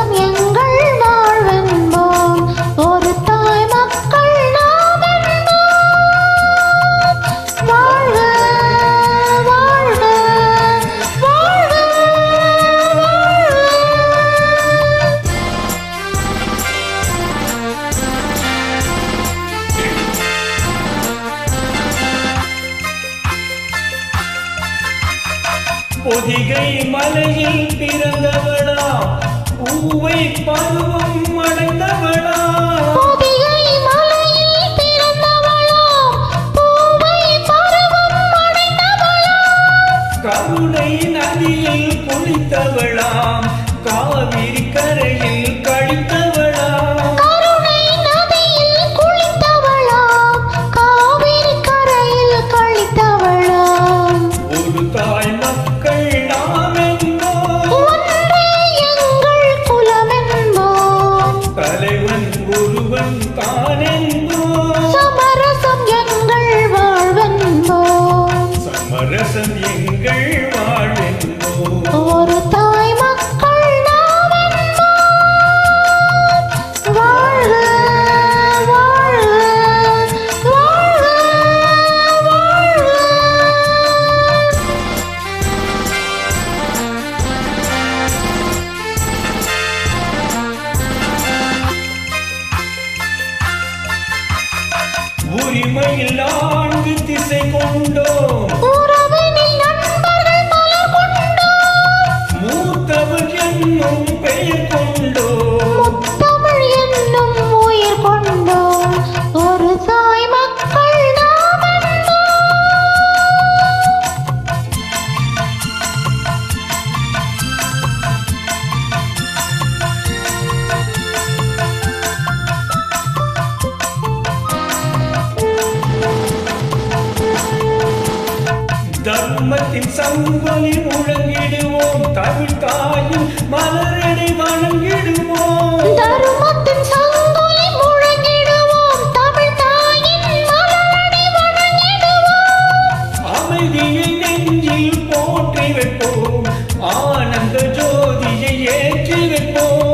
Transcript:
சமரசம் எங்கள் வாழ்வென்போம். ஒரு தாய் மக்கள் நாம் என்போம். வாழ்க வாழ்க வாழ்க பொதிகை மலையில் பிறந்தவளா, பூவை பருவம் அடைந்தவளா. பொதிகை மலையில் பிறந்தவளாம், பூவை பருவம் அடைந்தவளாம். கருணை நதியில் குளித்தவளாம், காவிரி கரையில் கழித்தவளாம். கருணை நதியில் குளித்தவளாம், காவிரி கரையில் கழித்தவளாம். ஒரு தாய் மக்கள் நாம் என்போம். ஒன்றே எங்கள் குலம் என்போம். தலைவன் ஒருவன் தான் என்போம். சமரசம் எங்கள் வாழ்வென்போம். சமரசம் எங்கள் வாழ்வென்போம். ஒரு தாய் மக்கள் நாம் என்போம். வாழ்க வாழ்க வாழ்க வாழ்க. உரிமையில் 4 திசை கொண்டோம். உறவினில் நண்பர்கள் பலர் கொண்டோம். மூத்தவர் என்னும் பெயர் கொண்டோம். முத்தமிழ் என்னும் உயிர் கொண்டோம். ஒரு தாய் மக்கள் நாம் என்போம். தர்மத்தின் சங்கொலி முழங்கிடுவோம், தமிழ் தாயின் மலரடி வணங்கிடுவோம். தருமத்தின் சங்கொலி முழங்கிடுவோம், தமிழ் தாயின் மலரடி வணங்கிடுவோம். அமைதியை நெஞ்சில் போற்றி வைப்போம், ஆனந்த ஜோதியை ஏற்றி வைப்போம்.